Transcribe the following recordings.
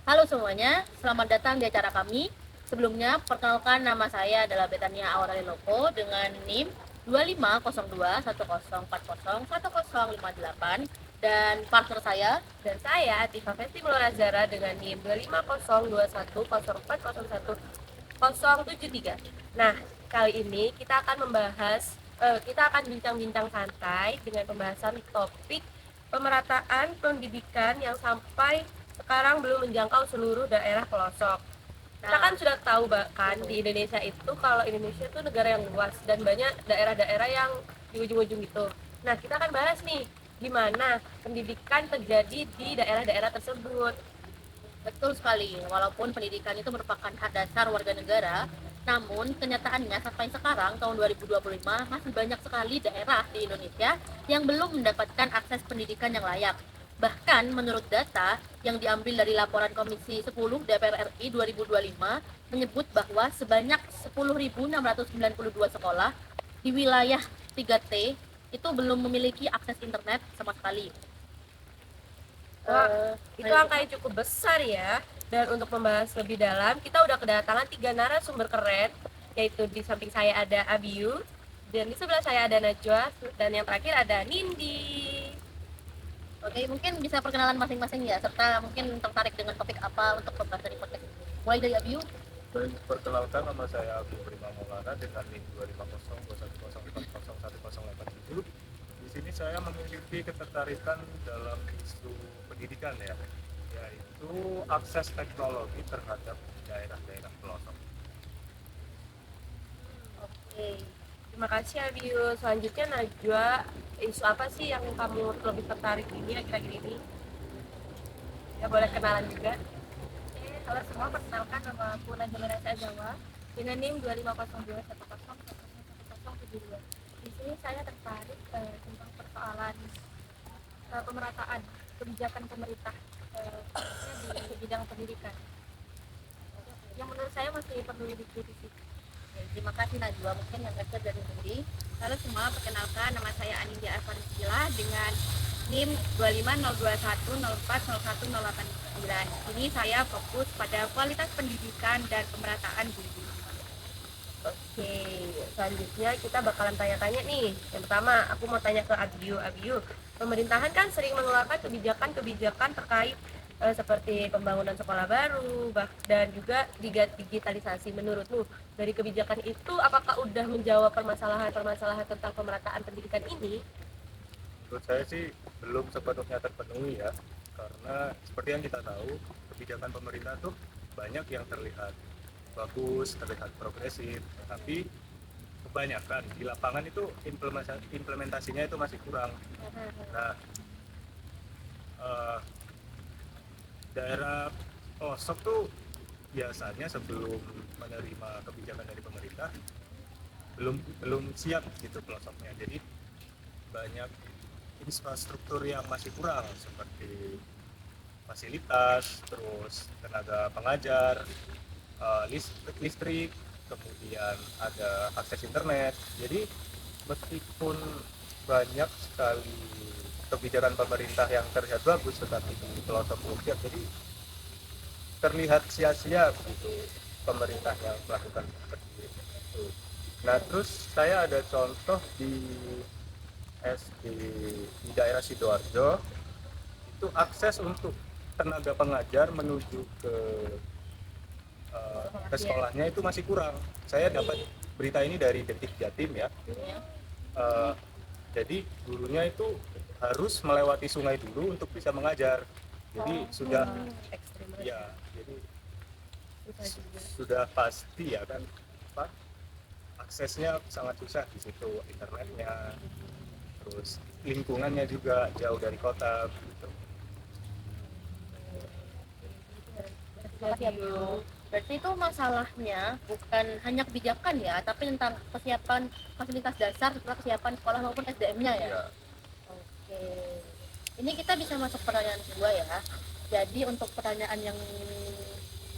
Halo semuanya, selamat datang di acara kami. Sebelumnya, perkenalkan nama saya adalah Betania Aureli Loko dengan NIM 25021040101058 dan partner saya Dan saya Atifa Festi Mulazara dengan NIM 250210410173. Nah, kali ini kita akan bincang-bincang santai dengan pembahasan topik pemerataan pendidikan yang sampai sekarang belum menjangkau seluruh daerah pelosok. Kita kan sudah tahu bahkan di Indonesia itu, kalau Indonesia itu negara yang luas dan banyak daerah-daerah yang di ujung-ujung itu. Nah, kita akan bahas nih gimana pendidikan terjadi di daerah-daerah tersebut. betul sekali, walaupun pendidikan itu merupakan hak dasar warga negara, namun kenyataannya sampai sekarang tahun 2025 masih banyak sekali daerah di Indonesia yang belum mendapatkan akses pendidikan yang layak. Bahkan menurut data yang diambil dari laporan Komisi 10 DPR RI 2025 menyebut bahwa sebanyak 10.692 sekolah di wilayah 3T itu belum memiliki akses internet sama sekali. Wah, itu Baik. angka yang cukup besar ya. Dan untuk membahas lebih dalam, kita udah kedatangan 3 narasumber keren, yaitu di samping saya ada Abiu, dan di sebelah saya ada Najwa, dan yang terakhir ada Nindi. Oke, mungkin bisa perkenalan masing-masing ya, serta mungkin tertarik dengan topik apa untuk pembahasan di podcast ini. Mulai dari Abiu. Perkenalkan, nama saya Abu Prima Maulana dengan NIM 25021040187. Di sini saya memiliki ketertarikan dalam isu pendidikan ya, yaitu akses teknologi terhadap daerah-daerah pelosok. Oke, terima kasih Abiu. Selanjutnya Najwa, isu apa sih yang kamu lebih tertarik ini akhir-akhir ini? Ya, boleh kenalan juga. Halo semua, perkenalkan nama aku Najwa Nasa Jawa dengan NIM 250210101072. Di sini saya tertarik tentang persoalan pemerataan kebijakan pemerintah khususnya di bidang pendidikan yang menurut saya masih perlu dikritisi. Oke, terima kasih Najwa. Mungkin yang terakhir dari Nindi. Halo semua, perkenalkan nama saya Anindya Arfarizkila dengan NIM 25021040189. Ini saya fokus pada kualitas pendidikan dan pemerataan guru. Oke, selanjutnya kita bakalan tanya-tanya nih. Yang pertama, aku mau tanya ke Abiu. Abiu, pemerintahan kan sering mengeluarkan kebijakan-kebijakan terkait seperti pembangunan sekolah baru, dan juga digitalisasi. Menurutmu, dari kebijakan itu apakah udah menjawab permasalahan-permasalahan tentang pemerataan pendidikan ini? Menurut saya sih belum sepenuhnya terpenuhi ya, karena seperti yang kita tahu, kebijakan pemerintah tuh banyak yang terlihat bagus, terlihat progresif, tapi kebanyakan di lapangan itu implementasinya itu masih kurang. Nah, eh, daerah pelosok tuh biasanya sebelum menerima kebijakan dari pemerintah belum belum siap gitu pelosoknya. Jadi banyak infrastruktur yang masih kurang seperti fasilitas, terus tenaga pengajar, listrik, kemudian ada akses internet. Jadi meskipun banyak sekali kebijakan pemerintah yang terlihat bagus, tetapi di pelosok belum siap, jadi terlihat sia-sia begitu pemerintah yang melakukan seperti itu. Nah, terus saya ada contoh di SD di daerah Sidoarjo, itu akses untuk tenaga pengajar menuju ke sekolahnya itu masih kurang. Saya dapat berita ini dari Detik Jatim ya. Uh, jadi gurunya itu harus melewati sungai dulu untuk bisa mengajar. Jadi sudah ya, jadi sudah pasti ya kan, apa, aksesnya sangat susah di situ, internetnya, terus lingkungannya juga jauh dari kota gitu. Berarti itu masalahnya bukan hanya kebijakan ya, tapi tentang kesiapan fasilitas dasar serta kesiapan sekolah maupun SDM-nya ya. Ya, Oke. Ini kita bisa masuk pertanyaan kedua ya. Jadi untuk pertanyaan yang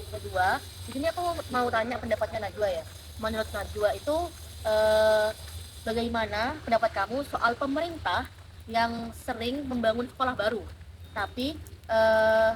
kedua, di sini aku mau tanya pendapatnya Najwa ya. Menurut Najwa itu eh, bagaimana pendapat kamu soal pemerintah yang sering membangun sekolah baru, tapi eh,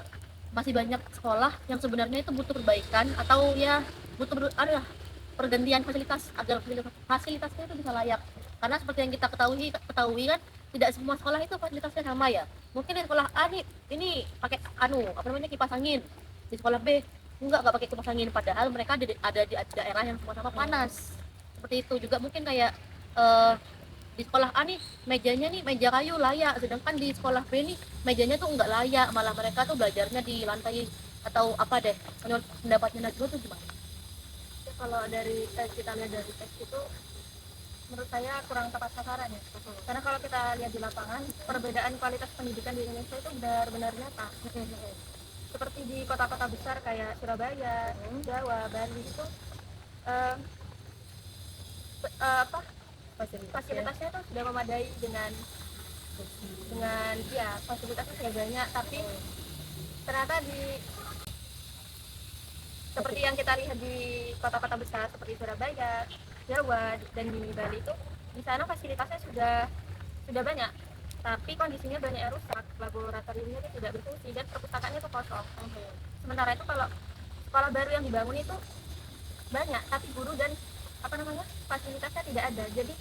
masih banyak sekolah yang sebenarnya itu butuh perbaikan atau ya butuh ada pergantian fasilitas agar fasilitasnya itu bisa layak. Karena seperti yang kita ketahui kan tidak semua sekolah itu fasilitasnya sama ya. Mungkin di sekolah A nih ini pakai apa namanya kipas angin. Di sekolah B enggak pakai kipas angin, padahal mereka ada di daerah yang sama-sama panas. Seperti itu juga mungkin kayak eh, di sekolah A nih mejanya nih meja kayu layak, sedangkan di sekolah B nih mejanya tuh nggak layak, malah mereka tuh belajarnya di lantai atau apa deh. Menurut pendapatnya Najwa tuh gimana? Ya, kalau dari kita lihat dari tes itu menurut saya kurang tepat sasaran ya. Karena kalau kita lihat di lapangan, perbedaan kualitas pendidikan di Indonesia itu benar-benar nyata. Seperti di kota-kota besar kayak Surabaya, Jawa, Bali itu eh, apa fasilitasnya itu sudah memadai dengan ya fasilitasnya sudah banyak, tapi ternyata seperti yang kita lihat di kota-kota besar seperti Surabaya, Jawa, dan di Bali itu di sana fasilitasnya sudah banyak, tapi kondisinya banyak yang rusak, laboratoriumnya itu tidak berfungsi dan perpustakaannya itu kosong. Sementara itu kalau sekolah baru yang dibangun itu banyak, tapi guru dan fasilitasnya tidak ada. Jadi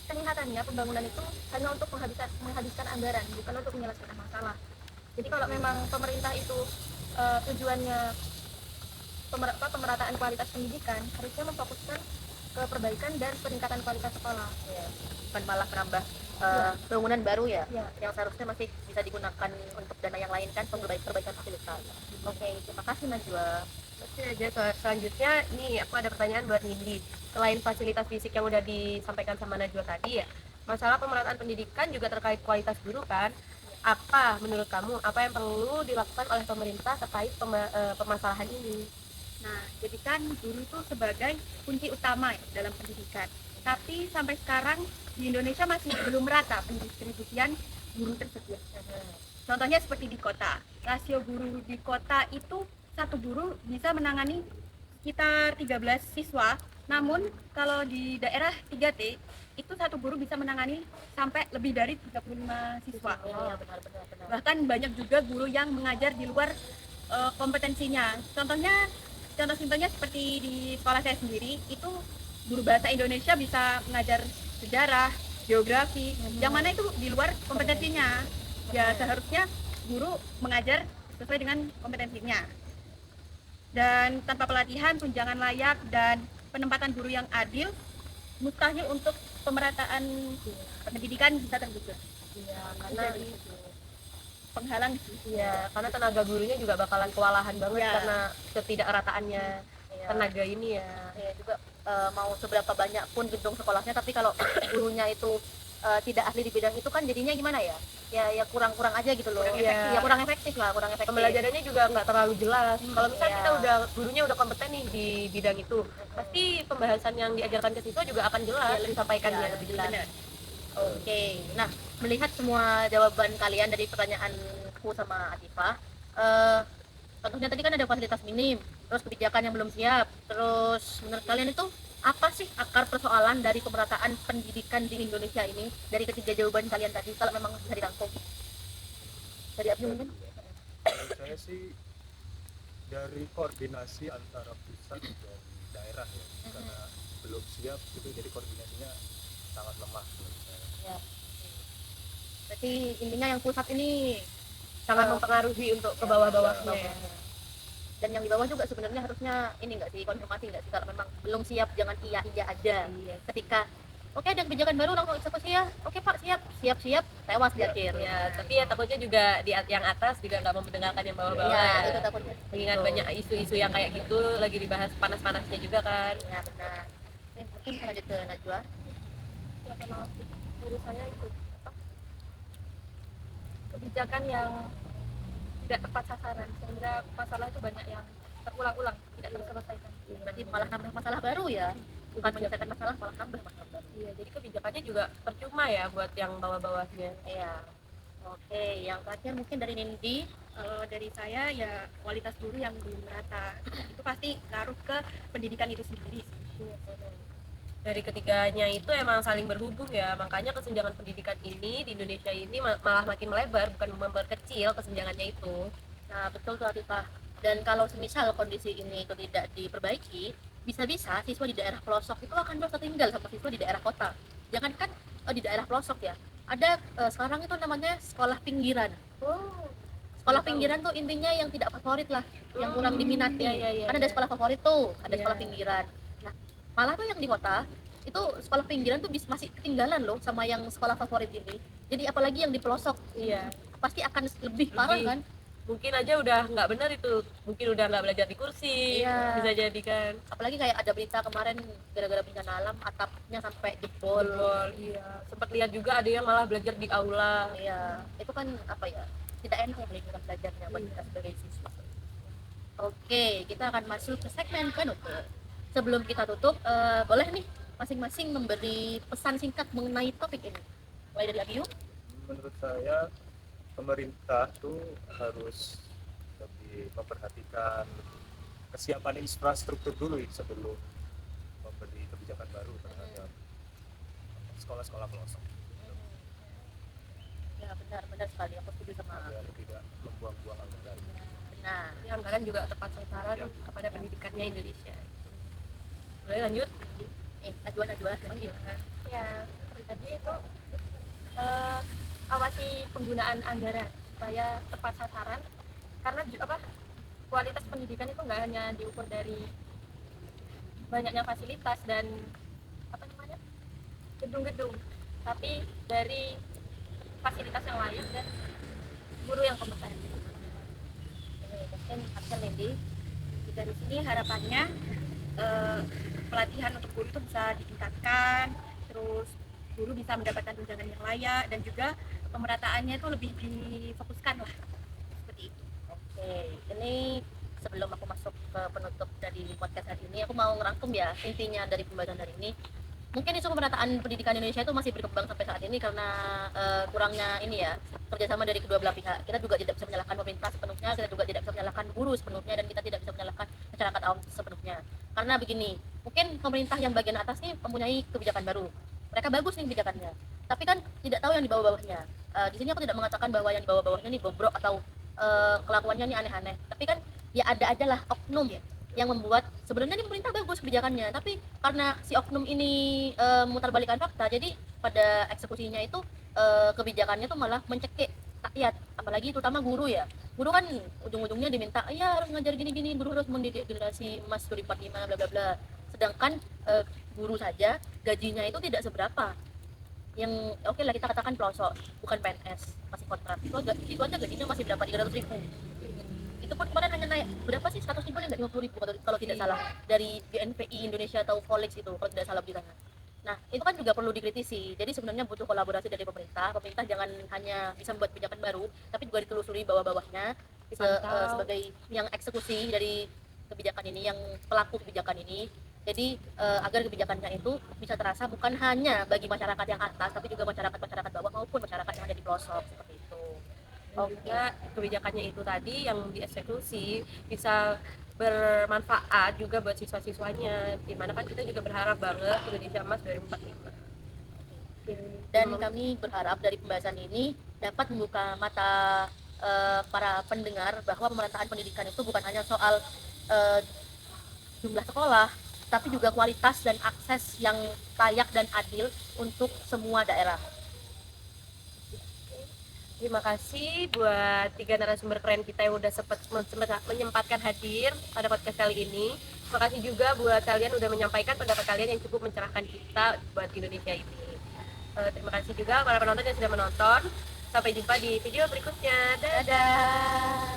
kelihatannya pembangunan itu hanya untuk menghabiskan anggaran, bukan untuk menyelesaikan masalah. Jadi kalau memang pemerintah itu tujuannya pemerataan kualitas pendidikan, harusnya memfokuskan ke perbaikan dan peningkatan kualitas sekolah. Ya, bukan malah menambah bangunan baru ya, yang seharusnya masih bisa digunakan untuk dana yang lain kan, perbaikan fasilitas. Oke, terima kasih Najwa. Oke, aja selanjutnya nih aku ada pertanyaan buat Nindi. Selain fasilitas fisik yang udah disampaikan sama Najwa tadi ya, masalah pemerataan pendidikan juga terkait kualitas guru kan. Apa menurut kamu apa yang perlu dilakukan oleh pemerintah terkait permasalahan ini? Nah, jadi kan guru itu sebagai kunci utama ya, dalam pendidikan. Tapi sampai sekarang di Indonesia masih belum merata pendistribusian guru tersebut. Contohnya seperti di kota. Rasio guru di kota itu satu guru bisa menangani sekitar 13 siswa. Namun kalau di daerah 3T itu satu guru bisa menangani sampai lebih dari 35 siswa. Iya, benar. Bahkan banyak juga guru yang mengajar di luar kompetensinya. Contoh simpelnya seperti di sekolah saya sendiri, itu guru bahasa Indonesia bisa mengajar sejarah, geografi, yang mana itu di luar kompetensinya. Ya seharusnya guru mengajar sesuai dengan kompetensinya. Dan tanpa pelatihan, tunjangan layak, dan penempatan guru yang adil, mustahil untuk pemerataan pendidikan bisa terwujud. Ya, karena Jadi penghalang sih. ya karena tenaga gurunya juga bakalan kewalahan banget Ya. karena ketidakrataannya Iya. tenaga ini ya. Ya, juga mau seberapa banyak pun gedung sekolahnya, tapi kalau gurunya itu tidak ahli di bidang itu kan jadinya gimana ya? Ya kurang aja gitu loh. Kurang Efektif lah, kurang efektif. Pembelajarannya juga nggak terlalu jelas. Kalau misalnya Iya. kita gurunya udah kompeten nih di bidang itu, pasti pembahasan yang diajarkan ke siswa juga akan jelas disampaikannya Iya, lebih jelas. benar. Oke, nah melihat semua jawaban kalian dari pertanyaanku sama Atifah, contohnya tadi kan ada fasilitas minim, terus kebijakan yang belum siap, terus menurut kalian itu apa sih akar persoalan dari pemerataan pendidikan di Indonesia ini dari ketiga jawaban kalian tadi, kalau memang bisa dirangkum? Dari Abdi mungkin? Menurut saya sih dari koordinasi antara pusat dan daerah ya, karena belum siap gitu, jadi koordinasinya sangat lemah menurut saya. Ya. Berarti intinya yang pusat ini Sangat mempengaruhi untuk ke bawah-bawahnya ya. dan yang di bawah juga sebenarnya harusnya ini nggak sih, konfirmasi nggak sih, kalau memang belum siap jangan iya aja. Iya. Ketika oke ada kebijakan baru langsung eksekusi ya, oke Pak siap tewas di akhir Ya, tapi ya takutnya juga di yang atas juga nggak mau mendengarkan yang bawah-bawah. ya, ya. itu takutnya Mengingat banyak isu-isu yang kayak gitu lagi dibahas panas-panasnya juga kan. ya benar. Mungkin kita lanjut ke Najwa. Ya, kalau menurut saya itu kebijakan yang tidak tepat sasaran, sehingga masalah itu banyak yang terulang-ulang tidak terselesaikan. Berarti malah nambah masalah baru ya, bukan menyelesaikan masalah, malah nambah masalah baru. Iya, jadi kebijakannya juga percuma ya buat yang bawah-bawahnya. Iya. Oke, yang terakhir mungkin dari Nindi. Kalau dari saya ya kualitas guru yang belum merata itu pasti ngaruh ke pendidikan itu sendiri sih. Dari ketiganya itu emang saling berhubung ya, makanya kesenjangan pendidikan ini di Indonesia ini malah makin melebar, bukan memperkecil kesenjangannya itu. Nah, betul tuh Atifah. Dan kalau semisal kondisi ini itu tidak diperbaiki, bisa-bisa siswa di daerah pelosok itu akan terus tertinggal sama siswa di daerah kota. Jangankan di daerah pelosok ya. Ada sekarang itu namanya sekolah pinggiran. Oh, Sekolah tahu. pinggiran tuh intinya yang tidak favorit lah, yang kurang diminati. Iya, Kan ada sekolah favorit tuh, ada Iya. sekolah pinggiran. Nah, malah tuh yang di kota itu sekolah pinggiran tuh masih ketinggalan loh sama yang sekolah favorit ini. Jadi apalagi yang di pelosok Iya. pasti akan lebih parah Lebih. kan. Mungkin aja udah nggak benar itu, mungkin udah nggak belajar di kursi, Iya. bisa jadi kan. Apalagi kayak ada berita kemarin gara-gara bencana alam atapnya sampai jebol. Jebol, iya. Sempat lihat juga ada yang malah belajar di aula. Iya, itu kan apa ya, tidak enak ya lingkungan belajarnya buat kita sebagai siswa. Oke, kita akan masuk ke segmen penutup. Sebelum kita tutup, boleh nih masing-masing memberi pesan singkat mengenai topik ini. Mulai dari Abiyu. Menurut saya pemerintah tuh harus lebih memperhatikan kesiapan infrastruktur dulu sebelum memberi kebijakan baru terhadap sekolah-sekolah pelosok Ya benar sekali, aku setuju sama agar tidak membuang-buang anggaran. benar. Yang anggaran juga tepat sasaran kepada pendidikannya Indonesia. Boleh lanjut? Ajuan emang iya. Ya, tadi itu awasi penggunaan anggaran supaya tepat sasaran, karena kualitas pendidikan itu nggak hanya diukur dari banyaknya fasilitas dan apa namanya gedung-gedung, tapi dari fasilitas yang lain dan guru yang kompeten. Mungkin Axel Lendi. Dari sini harapannya pelatihan untuk guru itu bisa ditingkatkan, terus guru bisa mendapatkan tunjangan yang layak, dan juga pemerataannya itu lebih difokuskan lah, seperti itu. Oke, ini sebelum aku masuk ke penutup dari podcast hari ini, aku mau ngerangkum ya intinya dari pembahasan hari ini. Mungkin isu pemerataan pendidikan Indonesia itu masih berkembang sampai saat ini karena kurangnya ini ya kerjasama dari kedua belah pihak. Kita juga tidak bisa menyalahkan pemerintah sepenuhnya, kita juga tidak bisa menyalahkan guru sepenuhnya, dan kita tidak bisa menyalahkan masyarakat awam sepenuhnya. Karena begini, mungkin pemerintah yang bagian atas nih mempunyai kebijakan baru. Mereka bagus nih kebijakannya, tapi kan tidak tahu yang di bawah-bawahnya. Di sini aku tidak mengatakan bahwa yang di bawah-bawahnya nih bobrok atau kelakuannya nih aneh-aneh, tapi kan ya ada aja lah oknum yang membuat sebenarnya ini pemerintah bagus kebijakannya, tapi karena si oknum ini memutarbalikkan fakta, jadi pada eksekusinya itu kebijakannya tuh malah mencekik rakyat, apalagi terutama guru ya. Guru kan ujung-ujungnya diminta ya harus ngajar gini-gini, guru harus mendidik generasi emas 2045 bla bla bla, sedangkan guru saja gajinya itu tidak seberapa. Yang oke lah kita katakan pelosok, bukan PNS, masih kontrak, itu aja gajinya masih berapa, 300.000. Itu pun kemarin hanya naik berapa sih, 100.000 nggak 50.000 kalau tidak salah, dari GNPI Indonesia atau Volix itu kalau tidak salah beritanya. Nah itu kan juga perlu dikritisi, jadi sebenarnya butuh kolaborasi dari pemerintah jangan hanya bisa membuat kebijakan baru, tapi juga ditelusuri bawah-bawahnya sebagai yang eksekusi dari kebijakan ini, yang pelaku kebijakan ini. Jadi agar kebijakannya itu bisa terasa bukan hanya bagi masyarakat yang atas, tapi juga masyarakat bawah maupun masyarakat yang ada di pelosok, seperti itu. Juga kebijakannya itu tadi yang dieksekusi bisa bermanfaat juga buat siswa-siswanya, dimana kan kita juga berharap banget Indonesia Emas 2045. Dan kami berharap dari pembahasan ini dapat membuka mata para pendengar bahwa pemerataan pendidikan itu bukan hanya soal jumlah sekolah, tapi juga kualitas dan akses yang layak dan adil untuk semua daerah. Terima kasih buat 3 narasumber keren kita yang udah sempat menyempatkan hadir pada podcast kali ini. Terima kasih juga buat kalian udah menyampaikan pendapat kalian yang cukup mencerahkan kita buat Indonesia ini. Terima kasih juga para penonton yang sudah menonton. Sampai jumpa di video berikutnya. Dadah.